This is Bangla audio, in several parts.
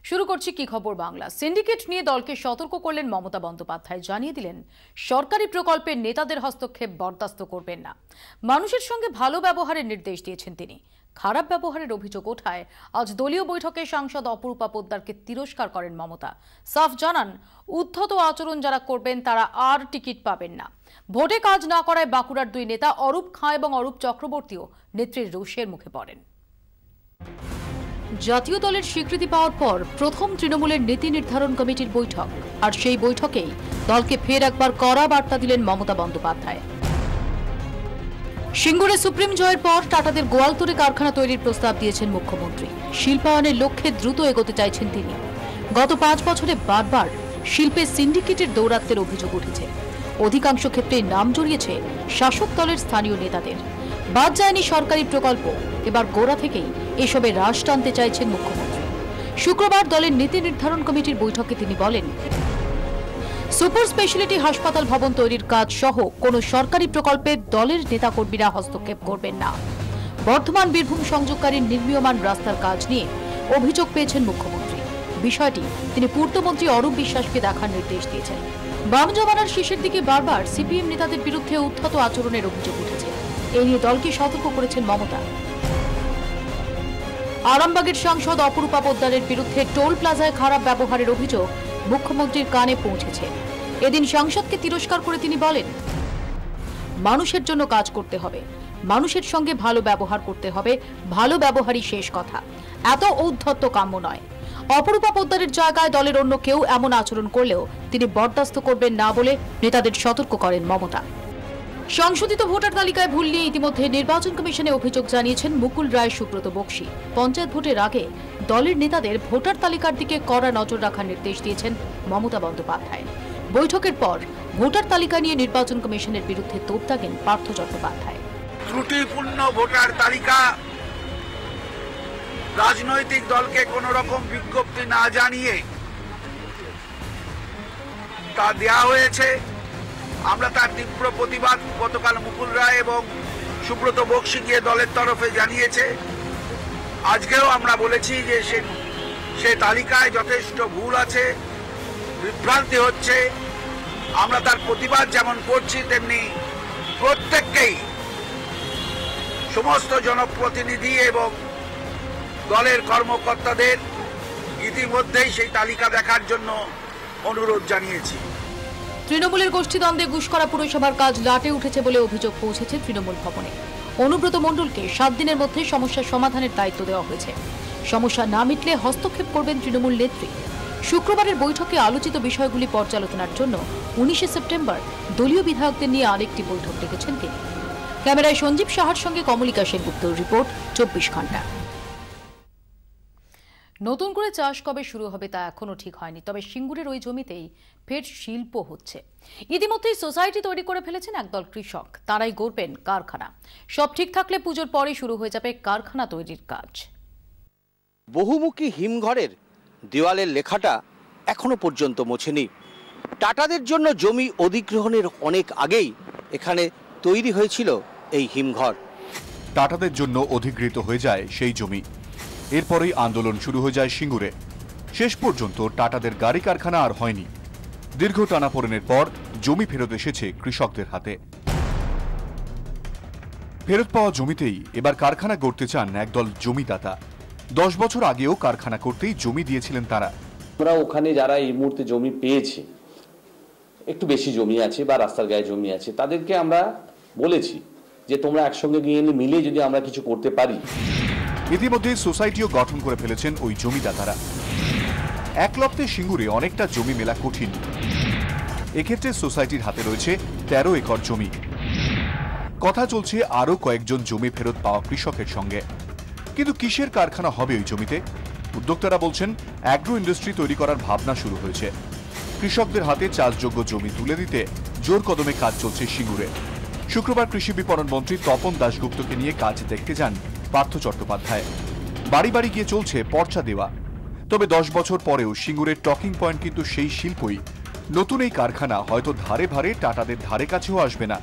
শুরু করছি কি খবর বাংলা। সিন্ডিকেট নিয়ে দলকে সতর্ক করলেন মমতা বন্দ্যোপাধ্যায়। জানিয়ে দিলেন সরকারি প্রকল্পের নেতাদের হস্তক্ষেপ বরদাস্ত করবেন না। মানুষের সঙ্গে ভালো ব্যবহারের নির্দেশ দিয়েছেন তিনি। খারাপ ব্যবহারের অভিযোগ ওঠায় আজ দলীয় বৈঠকে সাংসদ অপরূপা পোদ্দারকে তিরস্কার করেন মমতা। সাফ জানান, উদ্ধত আচরণ যারা করবেন তারা আর টিকিট পাবেন না। ভোটে কাজ না করায় বাঁকুড়ার দুই নেতা অরূপ খাঁ এবং অরূপ চক্রবর্তীও নেত্রীর রোষের মুখে পড়েন। জাতীয় দলের স্বীকৃতি পাওয়ার পর প্রথম তৃণমূলের নীতি নির্ধারণ কমিটির বৈঠক, আর সেই বৈঠকেই দলকে ফের একবার কড়া বার্তা দিলেন মমতা বন্দ্যোপাধ্যায়। সিঙ্গুরে সুপ্রিম জয়ের পর টাটাদের গোয়ালতোড়ে কারখানা তৈরির প্রস্তাব দিয়েছেন মুখ্যমন্ত্রী। শিল্পায়নের লক্ষ্যে দ্রুত এগোতে চাইছেন তিনি। গত 5 বছরে বারবার শিল্পে সিন্ডিকেটের দৌরাত্ম্যের অভিযোগ উঠেছে। অধিকাংশ ক্ষেত্রে নাম জড়িয়েছে শাসক দলের স্থানীয় নেতাদের। বাদ যায়নি সরকারি প্রকল্প। এবার গোড়া থেকেই এসবে হ্রাস টানতে চাইছেন মুখ্যমন্ত্রী। শুক্রবার দলের নীতি নির্ধারণ কমিটির বৈঠকে তিনি বলেন, সুপার স্পেশালিটি হাসপাতাল ভবন তৈরির কাজ সহ কোনো সরকারি প্রকল্পে দলের নেতাকর্মীরা হস্তক্ষেপ করবেন না। বর্ধমান বীরভূম সংযোগকারী নির্মীয়মান রাস্তার কাজ নিয়ে অভিযোগ পেয়েছেন মুখ্যমন্ত্রী। বিষয়টি তিনি পূর্তমন্ত্রী অরূপ বিশ্বাসকে দেখার নির্দেশ দিয়েছেন। বাম জমানার শেষের দিকে বারবার সিপিএম নেতাদের বিরুদ্ধে উদ্ধত আচরণের অভিযোগ উঠেছে। এ নিয়ে দলকে সতর্ক করেছেন মমতা। আরামবাগের সাংসদ অপরূপা পোদ্দারের বিরুদ্ধে টোল প্লাজায় খারাপ ব্যবহারের অভিযোগ মুখ্যমন্ত্রীর কানে পৌঁছেছে। এদিন সাংসদকে তিরস্কার করে তিনি বলেন, মানুষের জন্য কাজ করতে হবে, মানুষের সঙ্গে ভালো ব্যবহার করতে হবে, ভালো ব্যবহারই শেষ কথা। এত ঔদ্ধত্য কাম্য নয়। অপরূপা পোদ্দারের জায়গায় দলের অন্য কেউ এমন আচরণ করলেও তিনি বরদাস্ত করবেন না বলে নেতাদের সতর্ক করেন মমতা। সংশোধিত ভোটার তালিকায় ভুল নিয়ে ইতিমধ্যে নির্বাচন কমিশনে অভিযোগ জানিয়েছেন মুকুল রায়, সুব্রত বক্সী। পঞ্চায়েত ভোটের আগে দলের নেতাদের ভোটার তালিকার দিকে কড়া নজর রাখার নির্দেশ দিয়েছেন মমতা বন্দ্যোপাধ্যায়। বৈঠকের পর ভোটার তালিকা নিয়ে নির্বাচন কমিশনের বিরুদ্ধে তোপ দাগেন পার্থ চট্টোপাধ্যায়। ত্রুটিপূর্ণ ভোটার তালিকা, রাজনৈতিক দলকে কোন রকম বিজ্ঞপ্তি না জানিয়ে তা দেওয়া হয়েছে। আমরা তার তীব্র প্রতিবাদ গতকাল মুকুল রায় এবং সুব্রত বক্সী গিয়ে দলের তরফে জানিয়েছে। আজকেও আমরা বলেছি যে সে তালিকায় যথেষ্ট ভুল আছে, বিভ্রান্তি হচ্ছে। আমরা তার প্রতিবাদ যেমন করছি, তেমনি প্রত্যেককেই, সমস্ত জনপ্রতিনিধি এবং দলের কর্মকর্তাদের ইতিমধ্যেই সেই তালিকা দেখার জন্য অনুরোধ জানিয়েছি। তৃণমূলের গোষ্ঠীদ্বন্দ্বে গুসকরা পুরসভার কাজ লাটে উঠেছে বলে অভিযোগ পৌঁছেছে তৃণমূল ভবনে। অনুব্রত মণ্ডলকে 7 দিনের মধ্যে সমস্যার সমাধানের দায়িত্ব দেওয়া হয়েছে। সমস্যা না মিটলে হস্তক্ষেপ করবেন তৃণমূল নেত্রী। শুক্রবারের বৈঠকে আলোচিত বিষয়গুলি পর্যালোচনার জন্য 19 সেপ্টেম্বর দলীয় বিধায়কদের নিয়ে আরেকটি বৈঠক ডেকেছেন তিনি। ক্যামেরায় সঞ্জীব সাহার সঙ্গে কমলিকা সেনগুপ্তর রিপোর্ট, 24 ঘন্টা। নতুন করে চাষ কবে শুরু হবে তা এখনো ঠিক হয়নি, তবে সিঙ্গুরের ওই জমিতেই ফের শিল্প হচ্ছে। ইতিমধ্যেই সোসাইটি তৈরি করে ফেলেছেন একদল কৃষক। তারাই গড়বেন কারখানা। সব ঠিক থাকলে পুজোর পরে শুরু হয়ে যাবে কারখানা তৈরির কাজ। বহুমুখী হিমঘরের দেওয়ালের লেখাটা এখনো পর্যন্ত মোছেনি। টাটাদের জন্য জমি অধিগ্রহণের অনেক আগেই এখানে তৈরি হয়েছিল এই হিমঘর। টাটাদের জন্য অধিগৃহীত হয়ে যায় সেই জমি। এরপরেই আন্দোলন শুরু হয়ে যায় সিঙ্গুরে। শেষ পর্যন্ত টাটাদের গাড়ি কারখানা আর হয়নি। দীর্ঘ টানাপোড়েনের পর জমি ফেরত এসেছে কৃষকদের হাতে। ফেরত পাওয়া জমিতেই এবার কারখানা গড়তে চান একদল জমিদাতা। 10 বছর আগেও কারখানা করতেই জমি দিয়েছিলেন তারা। আমরা ওখানে যারা এই মুহূর্তে জমি পেয়েছে, একটু বেশি জমি আছে বা রাস্তার গায়ে জমি আছে, তাদেরকে আমরা বলেছি যে তোমরা একসঙ্গে গিয়ে মিলে যদি আমরা কিছু করতে পারি। ইতিমধ্যে সোসাইটিও গঠন করে ফেলেছেন ওই জমিদাতারা। একলপ্তে সিঙ্গুরে অনেকটা জমি মেলা কঠিন। এক্ষেত্রে সোসাইটির হাতে রয়েছে 13 একর জমি। কথা চলছে আরও কয়েকজন জমি ফেরত পাওয়া কৃষকের সঙ্গে। কিন্তু কিসের কারখানা হবে ওই জমিতে? উদ্যোক্তারা বলছেন অ্যাগ্রো ইন্ডাস্ট্রি তৈরি করার ভাবনা শুরু হয়েছে। কৃষকদের হাতে চাষযোগ্য জমি তুলে দিতে জোর কদমে কাজ চলছে সিঙ্গুরে। শুক্রবার কৃষি বিপণন মন্ত্রী তপন দাশগুপ্তকে নিয়ে কাজ দেখতে যান পার্থ চট্টোপাধ্যায়। বাড়ি বাড়ি গিয়ে চলছে পর্চা দেওয়া। তবে 10 বছর পরেও সিঙ্গুরের টকিং পয়েন্ট কিন্তু সেই শিল্পই। নতুন এই কারখানা হয়তো ধারে ভারে টাটাদের ধারে কাছেও আসবে না।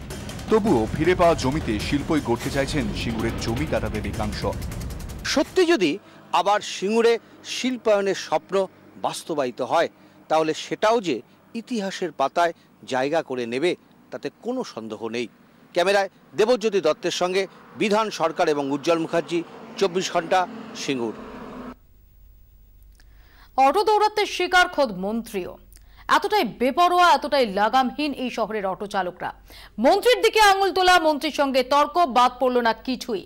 তবুও ফিরে পাওয়া জমিতে শিল্পই গড়তে চাইছেন সিঙ্গুরের জমিদাতাদের একাংশ। সত্যি যদি আবার সিঙ্গুরে শিল্পায়নের স্বপ্ন বাস্তবায়িত হয়, তাহলে সেটাও যে ইতিহাসের পাতায় জায়গা করে নেবে তাতে কোনো সন্দেহ নেই। ক্যামেরায় দেবজ্যোতি দত্তের সঙ্গে বিধান সরকার এবং উজ্জ্বল মুখার্জি, 24 ঘন্টা, সিঙ্গুর। অটো দৌরাত্মের শিকার খোদ মন্ত্রীও। এতটাই বেপরোয়া, এতটাই লাগামহীন এই শহরের অটো চালকরা। মন্ত্রীর দিকে আঙুল তোলা, মন্ত্রীর সঙ্গে তর্ক, বাদ পড়ল না কিছুই।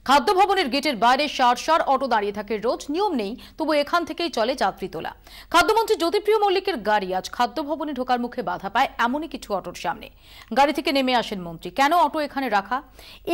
খাদ্য ভবনের গেটের বাইরে সার অটো দাঁড়িয়ে থাকে রোজ, নিয়ম নেই, তবু এখান থেকেই চলে যাত্রী তোলা। খাদ্যমন্ত্রী জ্যোতিপ্রিয় মল্লিকের গাড়ি আজ খাদ্য ভবনে ঢোকার মুখে বাধা পায় এমনই কিছু অটোর সামনে। গাড়ি থেকে নেমে আসেন মন্ত্রী। কেন অটো এখানে রাখা?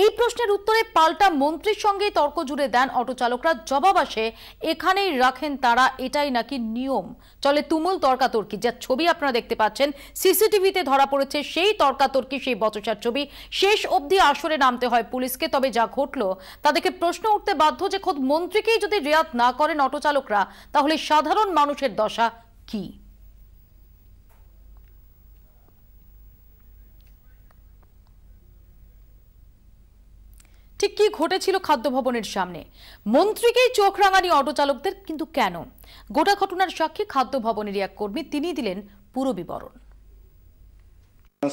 এই প্রশ্নের উত্তরে পাল্টা মন্ত্রীর সঙ্গেই তর্ক জুড়ে দেন অটো চালকরা। জবাব আসে, এখানেই রাখেন তারা, এটাই নাকি নিয়ম। চলে তুমুল তর্কাতর্কি, যার ছবি আপনারা দেখতে পাচ্ছেন। সিসিটিভিতে ধরা পড়েছে সেই তর্কাতর্কি, সেই বচসার ছবি। শেষ অবধি আসরে নামতে হয় পুলিশকে। তবে যা ঘটলো তাদেরকে প্রশ্ন উঠতে বাধ্য যে খোদ মন্ত্রীকেই যদি রেয়াত না করেন অটো চালকরা, তাহলে সাধারণ মানুষের দশা কি? ঠিক কি ঘটেছিল খাদ্য ভবনের সামনে? মন্ত্রীকেই চোখ রাঙানি অটো চালকদের, কিন্তু কেন? গোটা ঘটনার সাক্ষী খাদ্য ভবনেরই এক কর্মী, তিনি দিলেন পুরো বিবরণ।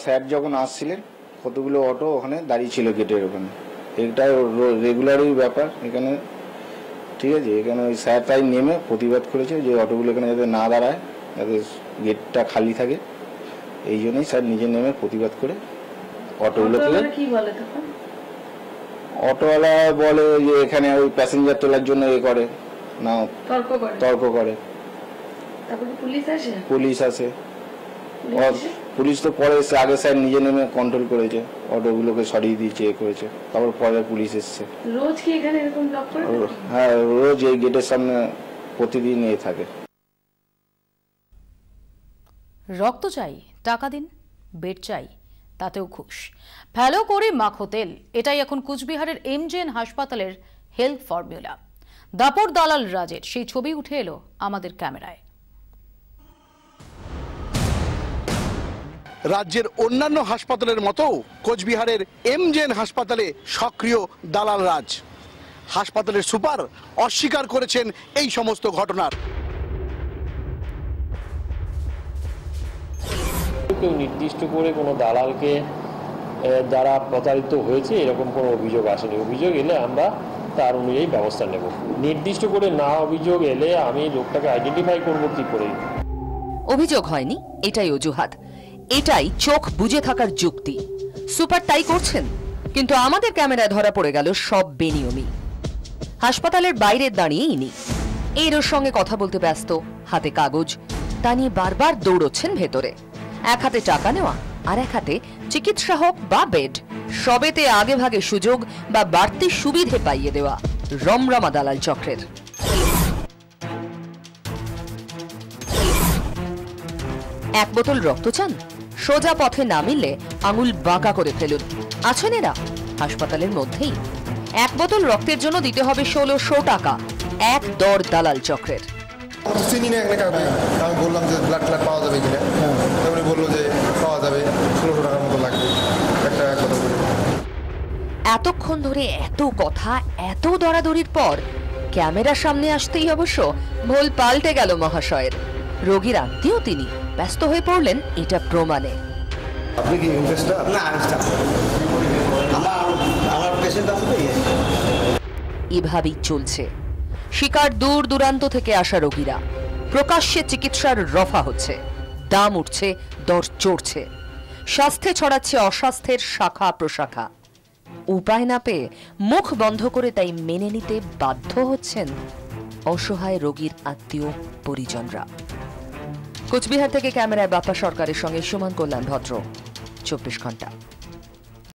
স্যার যখন আসছিলেন, কতগুলো অটো ওখানে দাঁড়িয়ে ছিল গেটের ওখানে। এটা রেগুলারই ব্যাপার এখানে, ঠিক আছে। এখানে ওই স্যার তাই নেমে প্রতিবাদ করেছে যে অটোগুলো এখানে যাতে না দাঁড়ায়, যাতে গেটটা খালি থাকে। এই জন্যই স্যার নিজে নেমে প্রতিবাদ করে অটোগুলোকে। অটোওয়ালা বলে যে এখানে ওই প্যাসেঞ্জার তোলার জন্য এ করে না, তর্ক করে। পুলিশ আসে। পুলিশ তো পরে এসে, আগে স্যার নিজে নেমে কন্ট্রোল করেছে, অটোগুলোকে সরিয়ে দিয়েছে, এ করেছে। তারপর পরে পুলিশ এসছে। রোজ কি এখানে এরকম ব্লক করে? হ্যাঁ, রোজ এই গেটের সামনে প্রতিদিন এ থাকে। রক্ত চাই, টাকা দিন, বেড চাই, তাতেও ঘুষ। ফেলো করে মাখো তেল, এটাই এখন কুচবিহারের এমজেএন হাসপাতালের হেলথ ফর্মুলা। দাপট দালাল রাজের সেই ছবি উঠে এলো আমাদের ক্যামেরায়। রাজ্যের অন্যান্য হাসপাতালের মতো কোচবিহারের এমজেএন হাসপাতালে সক্রিয় দালাল রাজ। হাসপাতালের সুপার অস্বীকার করেছেন এই সমস্ত ঘটনার। কেউ নির্দিষ্ট করে কোনো দালালকে দ্বারা প্রতারিত হয়েছে এরকম কোনো অভিযোগ আসেনি। অভিযোগ এলে আমরা তার অনুযায়ী ব্যবস্থা নেব। নির্দিষ্ট করে না অভিযোগ এলে আমি লোকটাকে আইডেন্টিফাই করব কি করে? অভিযোগ হয়নি, এটাই অজুহাত, এটাই চোখ বুজে থাকার যুক্তি। সুপার তাই করছেন, কিন্তু আমাদের ক্যামেরায় ধরা পড়ে গেল সব বেনিয়মি। হাসপাতালের বাইরে দাঁড়িয়ে ইনি এর সঙ্গে কথা বলতে ব্যস্ত, হাতে কাগজ, তা নিয়ে বারবার দৌড়চ্ছেন ভেতরে। এক হাতে টাকা নেওয়া, আর এক হাতে চিকিৎসা হোক বা বেড, সবেতে আগে ভাগে সুযোগ বা বাড়তি সুবিধে পাইয়ে দেওয়া রমরমা দালাল চক্রের। এক বোতল রক্ত চান? সোজা পথে না মিললে আঙুল বাঁকা করে ফেলুন। আছেন এরা হাসপাতালের মধ্যেই। এক বোতল রক্তের জন্য দিতে হবে 1600 টাকা। এক দর দালাল চক্রের। চিনি না এখানে কাউকে। আমি বললাম যে ব্লাড পাওয়া যাবে কিনা, উনি বললো যে পাওয়া যাবে, 1600 টাকার মতো লাগবে একটা এক বোতল। এতক্ষণ ধরে এত কথা, এত দরাদরির পর ক্যামেরার সামনে আসতেই অবশ্য ভুল পাল্টে গেল মহাশয়ের। রোগীর আত্মীয় তিনি, ব্যস্ত হয়ে পড়লেন এটা প্রমাণে। আপনি কি ইনভেস্টার? না, আমার পেশেন্ট আছে তো। এভাবেই চলছে। শিকার দূর দূরান্ত থেকে আসা রোগীরা, প্রকাশ্যে চিকিৎসার রফা হচ্ছে, দাম উঠছে, দর চড়ছে, স্বাস্থ্যে ছড়াচ্ছে অস্বাস্থ্যের শাখা প্রশাখা। উপায় না পেয়ে মুখ বন্ধ করে তাই মেনে নিতে বাধ্য হচ্ছেন অসহায় রোগীর আত্মীয় পরিজনরা। কোচবিহার থেকে ক্যামেরায় বাপ্পা সরকারের সঙ্গে সুমন কল্যাণ ভদ্র, 24 ঘন্টা।